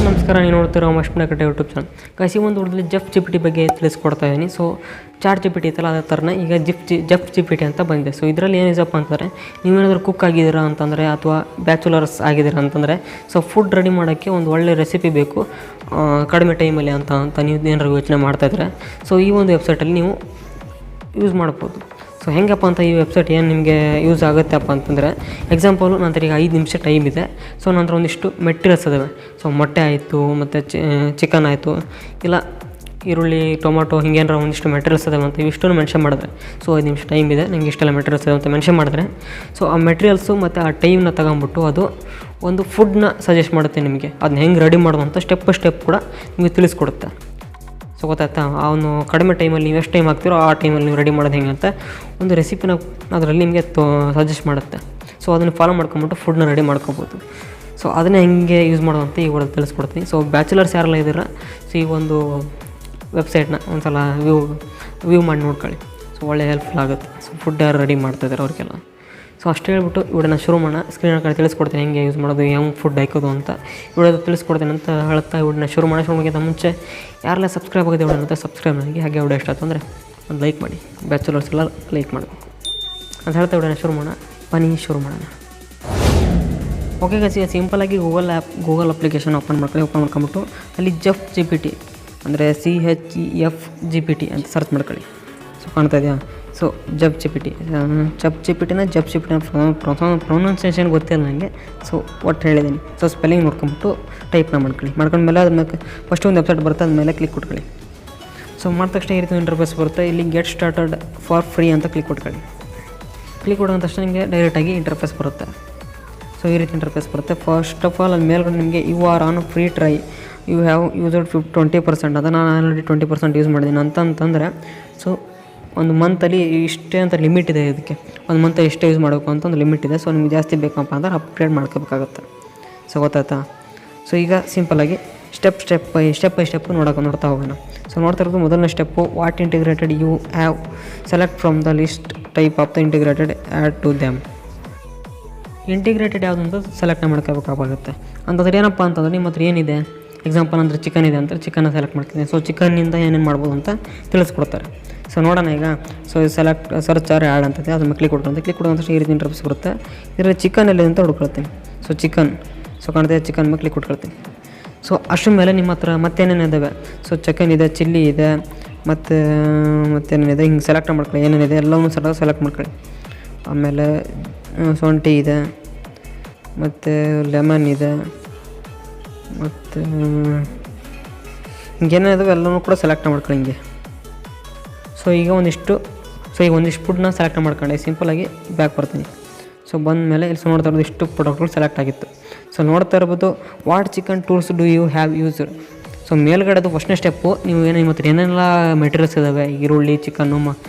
ನಮಸ್ಕಾರ, ನೀವು ನೋಡ್ತೀರಾ UMESH From Bendekatte YouTube channel. Guys, ಈ ಒಂದು ವಿಡಿಯೋದಲ್ಲಿ GPT ಬಗ್ಗೆ ತಿಳಿಸ್ಕೊಡ್ತಾ ಇದ್ದೀನಿ. ಸೊ GPT ಇತ್ತಲ್ಲ, ಅದೇ ಥರನೇ ಈಗ GPT ಅಂತ ಬಂದಿದೆ. ಸೊ ಇದರಲ್ಲಿ ಏನಿದೆಪ್ಪ ಅಂತಂದರೆ, ನೀವೇನಾದರೂ ಕುಕ್ ಆಗಿದ್ದೀರಾ ಅಂತಂದರೆ ಅಥವಾ ಬ್ಯಾಚುಲರ್ಸ್ ಆಗಿದ್ದೀರಾ ಅಂತಂದರೆ, ಸೊ ಫುಡ್ ರೆಡಿ ಮಾಡೋಕ್ಕೆ ಒಂದು ಒಳ್ಳೆ ರೆಸಿಪಿ ಬೇಕು ಕಡಿಮೆ ಟೈಮಲ್ಲಿ ಅಂತ ನೀವು ಏನಾದ್ರು ಯೋಚನೆ ಮಾಡ್ತಾಯಿದ್ರೆ, ಸೊ ಈ ಒಂದು ವೆಬ್ಸೈಟಲ್ಲಿ ನೀವು ಯೂಸ್ ಮಾಡ್ಬೋದು. ಸೊ ಹೆಂಗಪ್ಪ ಅಂತ ಈ ವೆಬ್ಸೈಟ್ ಏನು ನಿಮಗೆ ಯೂಸ್ ಆಗುತ್ತೆಪ್ಪ ಅಂತಂದರೆ, ಎಕ್ಸಾಂಪಲು ನಂತರ ಈಗ 5 ನಿಮಿಷ ಟೈಮ್ ಇದೆ. ಸೊ ನಂತರ ಒಂದಿಷ್ಟು ಮೆಟೀರಿಯಲ್ಸ್ ಇದ್ದಾವೆ. ಸೊ ಮೊಟ್ಟೆ ಆಯಿತು, ಮತ್ತು ಚಿಕನ್ ಆಯಿತು, ಇಲ್ಲ ಈರುಳ್ಳಿ, ಟೊಮೊಟೊ, ಹಿಂಗೇನಾರ ಒಂದಿಷ್ಟು ಮೆಟೀರಿಯಲ್ಸ್ ಇದಾವೆ ಅಂತ ಇವಿಷ್ಟನ್ನು ಮೆನ್ಷನ್ ಮಾಡಿದ್ರೆ, ಸೊ 5 ನಿಮಿಷ ಟೈಮ್ ಇದೆ, ನನಗೆ ಇಷ್ಟೆಲ್ಲ ಮೆಟೀರಿಯಲ್ಸ್ ಇದೆ ಅಂತ ಮೆನ್ಷನ್ ಮಾಡಿದ್ರೆ, ಸೊ ಆ ಮೆಟೀರಿಯಲ್ಸು ಮತ್ತು ಆ ಟೈಮ್ನ ತಗೊಂಬಿಟ್ಟು ಅದು ಒಂದು ಫುಡ್ನ ಸಜೆಸ್ಟ್ ಮಾಡುತ್ತೆ ನಿಮಗೆ. ಅದನ್ನ ಹೆಂಗೆ ರೆಡಿ ಮಾಡೋದು ಅಂತ ಸ್ಟೆಪ್ ಬೈ ಸ್ಟೆಪ್ ಕೂಡ ನಿಮಗೆ ತಿಳಿಸ್ಕೊಡುತ್ತೆ. ಸೊ ಗೊತ್ತಾಯ್ತಾ, ಅವನು ಕಡಿಮೆ ಟೈಮಲ್ಲಿ ನೀವು ಎಷ್ಟು ಟೈಮ್ ಹಾಕ್ತಿರೋ ಆ ಟೈಮಲ್ಲಿ ನೀವು ರೆಡಿ ಮಾಡೋದು ಹೆಂಗೆ ಅಂತ ಒಂದು ರೆಸಿಪಿನ ಅದರಲ್ಲಿ ನಿಮಗೆ ಸಜೆಸ್ಟ್ ಮಾಡುತ್ತೆ. ಸೊ ಅದನ್ನು ಫಾಲೋ ಮಾಡ್ಕೊಂಬಿಟ್ಟು ಫುಡ್ನ ರೆಡಿ ಮಾಡ್ಕೊಬೋದು. ಸೊ ಅದನ್ನೇ ಹೆಂಗೆ ಯೂಸ್ ಮಾಡೋದು ಅಂತ ಈಗ ತಿಳಿಸ್ಕೊಡ್ತೀನಿ. ಸೊ ಬ್ಯಾಚುಲರ್ಸ್ ಯಾರೆಲ್ಲ ಇದ್ದೀರ, ಸೊ ಈ ಒಂದು ವೆಬ್ಸೈಟ್ನ ಒಂದು ಸಲ ವ್ಯೂ ಮಾಡಿ ನೋಡ್ಕೊಳ್ಳಿ. ಸೊ ಒಳ್ಳೆ ಹೆಲ್ಪ್ಫುಲ್ ಆಗುತ್ತೆ. ಸೊ ಫುಡ್ ಯಾರು ರೆಡಿ ಮಾಡ್ತಾಯಿದ್ದಾರೆ ಅವ್ರಿಗೆಲ್ಲ. ಸೊ ಅಷ್ಟು ಹೇಳ್ಬಿಟ್ಟು ವಿಡಿಯೋನ ಶುರು ಮಾಡೋಣ. ಸ್ಕ್ರೀನ್ ಕಡೆ ತಿಳಿಸ್ಕೊಡ್ತೀನಿ ಹೆಂಗೆ ಯೂಸ್ ಮಾಡೋದು, ಹೆಂಗೆ ಫುಡ್ ಹಾಕೋದು ಅಂತ ವಿಡಿಯೋದು ತಿಳಿಸ್ಕೊಡ್ತೀನಿ ಅಂತ ಹೇಳ್ತಾ ವಿಡಿಯೋನ ಶುರು ಮಾಡೋಕ್ಕಿಂತ ಮುಂಚೆ ಯಾರೆಲ್ಲ ಸಬ್ಸ್ಕ್ರೈಬ್ ಆಗಿದೆ ವಿಡಿಯೋ ಅಂತ ಸಬ್ಸ್ಕ್ರೈಬ್ ಮಾಡಿ. ಹಾಗೆ ವಿಡಿಯೋ ಇಷ್ಟ ಆಯ್ತು ಅಂದರೆ ಒಂದು ಲೈಕ್ ಮಾಡಿ. ಬ್ಯಾಚುಲರ್ಸ್ ಎಲ್ಲ ಲೈಕ್ ಮಾಡಬೇಕು ಅಂತ ಹೇಳ್ತಾ ವಿಡಿಯೋನ ಶುರು ಮಾಡೋಣ. ಬನ್ನಿ ಶುರು ಮಾಡೋಣ. ಓಕೆ ಗೈಸ್, ಸಿಂಪಲಾಗಿ ಗೂಗಲ್ ಅಪ್ಲಿಕೇಶನ್ ಓಪನ್ ಮಾಡ್ಕೊಂಬಿಟ್ಟು ಅಲ್ಲಿ GPT ಅಂದರೆ CHEF ಅಂತ ಸರ್ಚ್ ಮಾಡ್ಕೊಳ್ಳಿ. ಸೊ ಕಾಣ್ತಾ ಇದೆಯಾ? ಸೊ GPT ಪ್ರೊನೌನ್ಸಿಯೇಷನ್ ಗೊತ್ತಿಲ್ಲ ನನಗೆ. ಸೊ ಒಟ್ಟು ಹೇಳಿದ್ದೀನಿ. ಸೊ ಸ್ಪೆಲ್ಲಿಂಗ್ ನೋಡ್ಕೊಂಬಿಟ್ಟು ಟೈಪ್ನ ಮಾಡ್ಕೊಂಡ್ಮೇಲೆ ಅದ್ರ ಮೇಲೆ ಫಸ್ಟ್ ಒಂದು ವೆಬ್ಸೈಟ್ ಬರುತ್ತೆ, ಅದ್ಮೇಲೆ ಕ್ಲಿಕ್ ಕೊಟ್ಕೊಳ್ಳಿ. ಸೊ ಮಾಡಿದ ತಕ್ಷಣ ಈ ರೀತಿ ಇಂಟರ್ಫೇಸ್ ಬರುತ್ತೆ. ಇಲ್ಲಿ ಗೆಟ್ ಸ್ಟಾರ್ಟೆಡ್ ಫಾರ್ ಫ್ರೀ ಅಂತ ಕ್ಲಿಕ್ ಕೊಟ್ಕೊಳ್ಳಿ. ಕ್ಲಿಕ್ ಕೊಡೋ ತಕ್ಷಣ ನಿಮಗೆ ಡೈರೆಕ್ಟಾಗಿ ಇಂಟರ್ಫೇಸ್ ಬರುತ್ತೆ. ಸೊ ಈ ರೀತಿ ಇಂಟರ್ಫೇಸ್ ಬರುತ್ತೆ. ಫಸ್ಟ್ ಆಫ್ ಆಲ್ ಅಲ್ಲಿ ಮೇಲ್ಗಡೆ ನಿಮಗೆ you are on free try, you have used 20%. ಅದು ನಾನು ಆಲ್ರೆಡಿ 20% ಯೂಸ್ ಮಾಡಿದ್ದೀನಿ ಅಂತಂದರೆ, ಸೊ ಒಂದು ಮಂತಲ್ಲಿ ಇಷ್ಟೇ ಅಂತ ಲಿಮಿಟ್ ಇದೆ. ಇದಕ್ಕೆ ಒಂದು ಮಂತಲ್ಲಿ ಇಷ್ಟೇ ಯೂಸ್ ಮಾಡಬೇಕು ಅಂತ ಒಂದು ಲಿಮಿಟ್ ಇದೆ. ಸೊ ನಿಮ್ಗೆ ಜಾಸ್ತಿ ಬೇಕಪ್ಪ ಅಂದ್ರೆ ಅಪ್ಗ್ರೇಡ್ ಮಾಡ್ಕೋಬೇಕಾಗುತ್ತೆ. ಸೊ ಗೊತ್ತಾಯ್ತಾ? ಸೊ ಈಗ ಸಿಂಪಲಾಗಿ ಸ್ಟೆಪ್ ಬೈ ಸ್ಟೆಪ್ ನೋಡ್ತಾ ಹೋಗೋಣ. ಸೊ ನೋಡ್ತಾ ಇರೋದು ಮೊದಲನೇ step, what integrated you have select from the list type of the integrated add to them. Integrated ಯಾವುದು ಅಂತ ಸೆಲೆಕ್ಟ್ ಮಾಡ್ಕೋಬೇಕಾಗುತ್ತೆ. ಅಂತಂದ್ರೆ ಏನಪ್ಪ ಅಂತಂದ್ರೆ ನಿಮ್ಮ ಹತ್ರ ಏನಿದೆ, ಎಕ್ಸಾಂಪಲ್ ಅಂದರೆ ಚಿಕನ್ ಇದೆ ಅಂತ ಚಿಕನ್ನ ಸೆಲೆಕ್ಟ್ ಮಾಡ್ತೀನಿ. ಸೊ ಚಿಕನ್ನಿಂದ ಏನೇನು ಮಾಡ್ಬೋದು ಅಂತ ತಿಳಿಸ್ಕೊಡ್ತಾರೆ. ಸೊ ನೋಡೋಣ ಈಗ. ಸೊ ಸರ್ಚ್ ಆರ್ ಆ್ಯಡ್ ಅಂತದೆ, ಅದನ್ನು ಕ್ಲಿಕ್ ಕೊಡುವಂಥ ಈ ರೀತಿ ಇಂಟರ್ಫೇಸ್ ಬರುತ್ತೆ. ಇದರಲ್ಲಿ ಚಿಕನ್ ಎಲ್ಲಿದೆ ಅಂತ ಹುಡ್ಕೊಳ್ತೀನಿ. ಸೊ ಚಿಕನ್, ಸೊ ಕಾಣ್ತಿದೆ, ಚಿಕನ್ ಮೇಲೆ ಕ್ಲಿಕ್ ಕೊಟ್ಕೊಳ್ತೀನಿ. ಸೊ ಅಷ್ಟ್ರ ಮೇಲೆ ನಿಮ್ಮ ಹತ್ರ ಮತ್ತೇನೇನಿದ್ದಾವೆ, ಸೊ ಚಿಕನ್ ಇದೆ, ಚಿಲ್ಲಿ ಇದೆ, ಮತ್ತೇನೇನಿದೆ ಹಿಂಗೆ ಸೆಲೆಕ್ಟ್ ಮಾಡ್ಕೊಳ್ಳಿ. ಏನೇನಿದೆ ಎಲ್ಲವನ್ನೂ ಸೆಲೆಕ್ಟ್ ಮಾಡ್ಕೊಳ್ಳಿ. ಆಮೇಲೆ ಶುಂಠಿ ಇದೆ, ಮತ್ತು ಲೆಮನ್ ಇದೆ, ಮತ್ತು ಹಿಂಗೇನಿದಾವೆ ಎಲ್ಲವೂ ಕೂಡ ಸೆಲೆಕ್ಟ್ ಮಾಡ್ಕೊಳ್ಳಿ ಹಿಂಗೆ. ಸೊ ಈಗ ಒಂದಿಷ್ಟು ಫುಡ್ನ ಸೆಲೆಕ್ಟ್ ಮಾಡ್ಕೊಂಡೆ. ಸಿಂಪಲಾಗಿ ಬ್ಯಾಕ್ ಬರ್ತೀನಿ. ಸೊ ಬಂದ ಮೇಲೆ ಇಲ್ಲಿ ನೋಡ್ತಾ ಇರೋದು ಇಷ್ಟು ಪ್ರಾಡಕ್ಟ್ಗಳು ಸೆಲೆಕ್ಟ್ ಆಗಿತ್ತು. ಸೊ ನೋಡ್ತಾ ಇರ್ಬೋದು, what chicken tools do you have used. So ಮೇಲ್ಗಡೆದು ಫಸ್ಟ್ನೇ ಸ್ಟೆಪ್ಪು, ನೀವು ನಿಮ್ಮ ಹತ್ರ ಏನೆಲ್ಲ ಮೆಟೀರಿಯಲ್ಸ್ ಇದ್ದಾವೆ, ಈರುಳ್ಳಿ, ಚಿಕನ್ನು,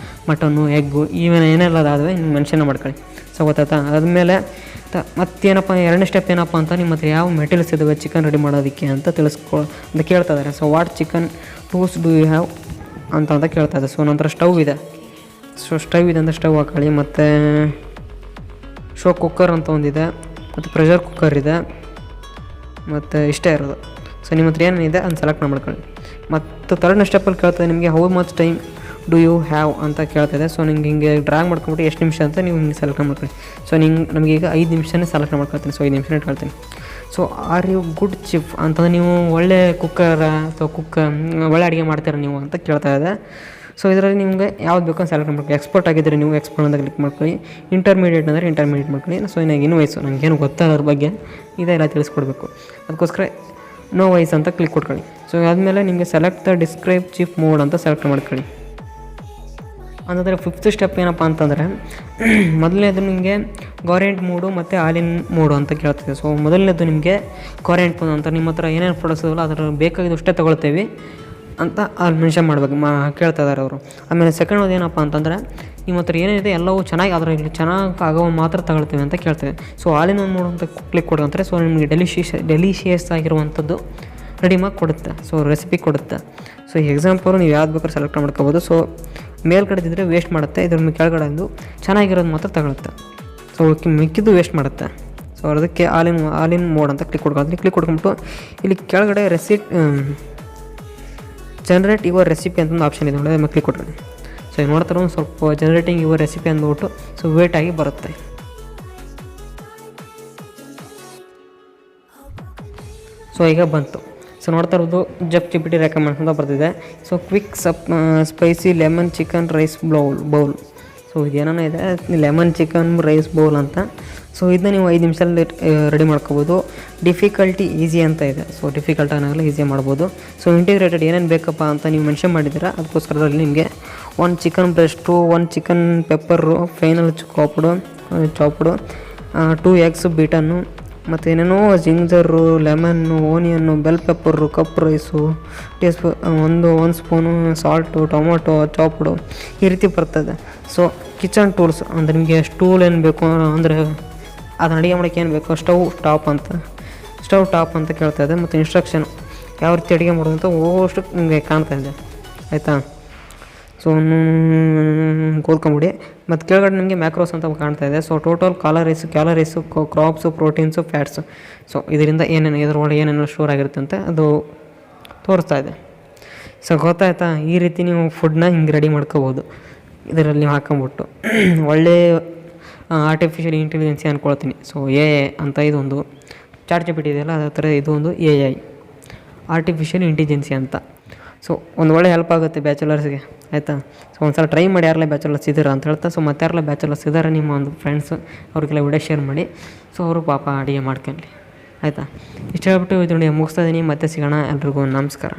ಮಟನ್ನು, ಎಗ್ಗು, ಏನೆಲ್ಲ ಅದಾವೆ ನೀವು ಮೆನ್ಷನ್ ಮಾಡ್ಕೊಳ್ಳಿ. ಸೊ ಗೊತ್ತಾಯ್ತಾ? ಆದಮೇಲೆ ಮತ್ತೇನಪ್ಪ ಎರಡನೇ ಸ್ಟೆಪ್ ಏನಪ್ಪ ಅಂತ, ನಿಮ್ಮ ಹತ್ರ ಯಾವ ಮೆಟೀರಿಯಲ್ಸ್ ಇದ್ದಾವೆ ಚಿಕನ್ ರೆಡಿ ಮಾಡೋದಕ್ಕೆ ಅಂತ ಅಂತ ಕೇಳ್ತಾ ಇದ್ದಾರೆ. So what chicken tools do you have ಅಂತ ಕೇಳ್ತಾ ಇದೆ. ಸೊ ನಂತರ ಸ್ಟವ್ ಇದೆ. ಸೊ ಸ್ಟವ್ ಇದೆ ಅಂತ ಸ್ಟವ್ ಹಾಕೊಳ್ಳಿ. ಮತ್ತು ಶೋ ಕುಕ್ಕರ್ ಅಂತ ಒಂದಿದೆ, ಮತ್ತು ಪ್ರೆಷರ್ ಕುಕ್ಕರ್ ಇದೆ, ಮತ್ತು ಇಷ್ಟೇ ಇರೋದು. ಸೊ ನಿಮ್ಮ ಹತ್ರ ಏನೇನಿದೆ ಅದನ್ನು ಸೆಲೆಕ್ಟ್ ಮಾಡ್ಕೊಳ್ಳಿ. ಮತ್ತು ಥರ್ಡ್ನೇ ಸ್ಟೆಪ್ಪಲ್ಲಿ ಕೇಳ್ತದೆ ನಿಮಗೆ how much time do you have ಅಂತ ಕೇಳ್ತಾಯಿದೆ. ಸೊ ನಿಮ್ಗೆ ಹಿಂಗೆ ಡ್ರ್ಯಾಗ್ ಮಾಡ್ಕೊಂಬಿಟ್ಟು ಎಷ್ಟು ನಿಮಿಷ ಅಂತ ನೀವು ಹಿಂಗೆ ಸೆಲೆಕ್ಟ್ ಮಾಡ್ಕೊಳ್ಳಿ. ಸೊ ನಮಗೀಗ 5 ನಿಮಿಷನೇ ಸೆಲೆಕ್ಟ್ ಮಾಡ್ಕೊಳ್ತೀನಿ. ಸೊ 5 ನಿಮಿಷನೇ ಇಟ್ಕೊಳ್ತೀನಿ. ಸೊ ಆರ್ ಯು ಗುಡ್ ಚಿಫ್ ಅಂತಂದರೆ ನೀವು ಒಳ್ಳೆ ಕುಕ್ಕರ್ ಅಥವಾ ಒಳ್ಳೆ ಅಡುಗೆ ಮಾಡ್ತೀರ ನೀವು ಅಂತ ಕೇಳ್ತಾ ಇದೆ. ಸೊ ಇದರಲ್ಲಿ ನಿಮಗೆ ಯಾವ್ದು ಬೇಕೋ ಸೆಲೆಕ್ಟ್ ಮಾಡ್ಕೊಳ್ಳಿ. ಎಕ್ಸ್ಪರ್ಟ್ ಆಗಿದ್ದರೆ ನೀವು ಎಕ್ಸ್ಪರ್ಟ್ ಅಂತ ಕ್ಲಿಕ್ ಮಾಡ್ಕೊಳ್ಳಿ. ಇಂಟರ್ಮೀಡಿಯೇಟ್ ಅಂದರೆ ಇಂಟರ್ಮೀಡಿಯೇಟ್ ಮಾಡ್ಕೊಳ್ಳಿ. ಸೊ ನನಗೆ ವಯಸ್ಸು ನನಗೇನು ಗೊತ್ತಾಗ ಅದ್ರ ಬಗ್ಗೆ ಇದೆಲ್ಲ ತಿಳಿಸ್ಕೊಡ್ಬೇಕು, ಅದಕ್ಕೋಸ್ಕರ ನೋ ವೈಸ್ ಅಂತ ಕ್ಲಿಕ್ ಕೊಟ್ಕೊಳ್ಳಿ. ಸೊ ಆದಮೇಲೆ ನಿಮಗೆ ಸೆಲೆಕ್ಟ್ ದ ಡಿಸ್ಕ್ರೈಬ್ ಚಿಫ್ ಮೋಡ್ ಅಂತ ಸೆಲೆಕ್ಟ್ ಮಾಡ್ಕೊಳ್ಳಿ. ಅಂತಂದರೆ 5th ಸ್ಟೆಪ್ ಏನಪ್ಪ ಅಂತಂದರೆ, ಮೊದಲನೇದು ನಿಮಗೆ ಗಾರೆಂಟ್ ಮೋಡು ಮತ್ತು ಆಲಿನ್ ಮೋಡು ಅಂತ ಕೇಳ್ತಿದೆ. ಸೊ ಮೊದಲನೇದು ನಿಮಗೆ ಗಾರೆಂಟ್ ಮೋಡ್ ಅಂತ, ನಿಮ್ಮ ಹತ್ರ ಏನೇನು ಪ್ರಾಡಕ್ಟ್ಸ್ ಇದಾವಲ್ಲ ಅದರ ಬೇಕಾಗಿದ್ದು ಅಷ್ಟೇ ತೊಗೊಳ್ತೇವೆ ಅಂತ ಅಲ್ಲಿ ಮೆನ್ಷನ್ ಮಾಡ್ಬೇಕು ಕೇಳ್ತಾ ಇದ್ದಾರೆ ಅವರು. ಆಮೇಲೆ ಸೆಕೆಂಡ್ ಏನಪ್ಪ ಅಂತಂದರೆ, ನಿಮ್ಮ ಹತ್ರ ಏನೇನಿದೆ ಎಲ್ಲವೂ ಚೆನ್ನಾಗಿ ಅದರಲ್ಲಿ ಚೆನ್ನಾಗಿ ಆಗೋ ಮಾತ್ರ ತಗೊಳ್ತೇವೆ ಅಂತ ಕೇಳ್ತೇವೆ. ಸೊ ಆಲಿನ್ ಮೋಡ್ ಅಂತ ಕ್ಲಿಕ್ ಕೊಡುವಂತಾರೆ. ಸೊ ನಿಮಗೆ ಡೆಲಿಷಿಯಸ್ ಆಗಿರುವಂಥದ್ದು ರೆಡಿ ಮಾಡಿ ಕೊಡುತ್ತೆ. ಸೊ ರೆಸಿಪಿ ಕೊಡುತ್ತೆ. ಸೊ ಎಕ್ಸಾಂಪಲ್ ನೀವು ಯಾವ್ದು ಬೇಕಾದ್ರೂ ಸೆಲೆಕ್ಟ್ ಮಾಡ್ಕೋಬೋದು. ಸೊ ಮೇಲ್ಗಡೆದಿದ್ದರೆ ವೇಸ್ಟ್ ಮಾಡುತ್ತೆ, ಇದ್ರ ಕೆಳಗಡೆ ಚೆನ್ನಾಗಿರೋದು ಮಾತ್ರ ತಗೊಳುತ್ತೆ. ಸೊ ಮಿಕ್ಕಿದ್ದು ವೇಸ್ಟ್ ಮಾಡುತ್ತೆ. ಸೊ ಅದಕ್ಕೆ ಆಲ್ ಇನ್ ಮೋಡ್ ಅಂತ ಕ್ಲಿಕ್ ಕೊಡ್ಕೊಂಬಿಟ್ಟು ಇಲ್ಲಿ ಕೆಳಗಡೆ ಜನರೇಟ್ ಯುವರ್ ರೆಸಿಪಿ ಅಂತ ಒಂದು ಆಪ್ಷನ್ ಇದೆ ನೋಡಿ, ಅದನ್ನು ಕ್ಲಿಕ್ ಕೊಟ್ಕೊಳ್ಳಿ. ಸೊ ಈಗ ನೋಡ್ತಾರೆ ಒಂದು ಸ್ವಲ್ಪ ಜನರೇಟಿಂಗ್ ಯುವರ್ ರೆಸಿಪಿ ಅಂದ್ಬಿಟ್ಟು ಸೊ ವೇಟ್ ಆಗಿ ಬರುತ್ತೆ. ಸೊ ಈಗ ಬಂತು. ಸೊ ನೋಡ್ತಾ ಇರೋದು GPT ರೆಕಮೆಂಡ್ ಅಂತ ಬರ್ತಿದೆ. So quick spicy lemon chicken rice bowl. So ಇದೇನೋ ಇದೆ ಲೆಮನ್ ಚಿಕನ್ ರೈಸ್ ಬೌಲ್ ಅಂತ. ಸೊ ಇದನ್ನ ನೀವು 5 ನಿಮಿಷದಲ್ಲಿ ರೆಡಿ ಮಾಡ್ಕೋಬೋದು. ಡಿಫಿಕಲ್ಟಿ ಈಸಿ ಅಂತ ಇದೆ. ಸೊ ಡಿಫಿಕಲ್ಟ್ ಆಗಲ್ಲ, ಈಸಿ ಮಾಡ್ಬೋದು. ಸೊ ಇಂಟಿಗ್ರೇಟೆಡ್ ಏನೇನು ಬೇಕಪ್ಪ ಅಂತ ನೀವು ಮೆನ್ಷನ್ ಮಾಡಿದ್ದೀರಾ, ಅದಕ್ಕೋಸ್ಕರದಲ್ಲಿ ನಿಮಗೆ 1 chicken breast, 1 chicken pepper, finely chopped, 2 eggs beaten, ಮತ್ತು ಏನೇನೋ ginger, lemon, onion, bell pepper, cup rice, ಒಂದು ಸ್ಪೂನು ಸಾಲ್ಟು, ಟೊಮೊಟೊ ಚಾಪ್ಡು, ಈ ರೀತಿ ಬರ್ತದೆ. ಸೊ ಕಿಚನ್ ಟೂಲ್ಸ್ ಅಂದರೆ ನಿಮಗೆ ಸ್ಟೂಲ್ ಏನು ಬೇಕು ಅಂದರೆ ಅದನ್ನ ಅಡುಗೆ ಮಾಡೋಕ್ಕೆ ಏನು ಬೇಕು, ಸ್ಟವ್ ಟಾಪ್ ಅಂತ ಕೇಳ್ತಾ ಇದೆ. ಮತ್ತು ಇನ್ಸ್ಟ್ರಕ್ಷನ್ ಯಾವ ರೀತಿ ಅಡುಗೆ ಮಾಡೋದು ಅಂತ ಹೋಗೋಷ್ಟು ನಿಮಗೆ ಕಾಣ್ತಾ ಇದೆ, ಆಯಿತಾ. ಸೊ ಕೂತ್ಕೊಂಬಿಡಿ. ಮತ್ತು ಕೆಳಗಡೆ ನಿಮಗೆ ಮ್ಯಾಕ್ರೋಸ್ ಅಂತ ಕಾಣ್ತಾ ಇದೆ. So total calories, crops, proteins, fats. So ಇದರಿಂದ ಇದರೊಳಗೆ ಏನೇನು ಸ್ಟೋರ್ ಆಗಿರುತ್ತೆ ಅಂತ ಅದು ತೋರಿಸ್ತಾ ಇದೆ. ಸೊ ಗೊತ್ತಾಯ್ತಾ, ಈ ರೀತಿ ನೀವು ಫುಡ್ನ ಹಿಂಗೆ ರೆಡಿ ಮಾಡ್ಕೋಬೋದು ಇದರಲ್ಲಿ ನೀವು ಹಾಕೊಂಬಿಟ್ಟು. ಒಳ್ಳೆ ಆರ್ಟಿಫಿಷಿಯಲ್ ಇಂಟೆಲಿಜೆನ್ಸಿ ಅಂದ್ಕೊಳ್ತೀನಿ. ಸೊ AI ಅಂತ ಇದೊಂದು ChatGPT ಇದೆಯಲ್ಲ, ಅದೇ ಥರ ಇದು ಒಂದು AI ಆರ್ಟಿಫಿಷಿಯಲ್ ಇಂಟೆಲಿಜೆನ್ಸಿ ಅಂತ. ಸೊ ಒಂದು ಒಳ್ಳೆ ಹೆಲ್ಪ್ ಆಗುತ್ತೆ ಬ್ಯಾಚುಲರ್ಸ್ಗೆ, ಆಯಿತಾ. ಸೊ ಒಂದು ಸಲ ಟ್ರೈ ಮಾಡಿ ಯಾರೆಲ್ಲ ಬ್ಯಾಚುಲರ್ಸ್ ಇದ್ದೀರಾ ಅಂತ ಹೇಳ್ತಾ. ಸೊ ಮತ್ತೆ ಯಾರೆಲ್ಲ ಬ್ಯಾಚುಲರ್ಸ್ ಇದ್ದಾರೆ ನಿಮ್ಮ ಒಂದು ಫ್ರೆಂಡ್ಸು, ಅವ್ರಿಗೆಲ್ಲ ವಿಡಿಯೋ ಶೇರ್ ಮಾಡಿ. ಸೊ ಅವರು ಪಾಪ ಅಡುಗೆ ಮಾಡ್ಕೊಳ್ಳಿ, ಆಯಿತಾ. ಇಷ್ಟು ಹೇಳ್ಬಿಟ್ಟು ಇದನ್ನು ಮುಗಿಸ್ತಾ ಇದ್ದೀನಿ. ಮತ್ತೆ ಸಿಗೋಣ. ಎಲ್ರಿಗೂ ನಮಸ್ಕಾರ.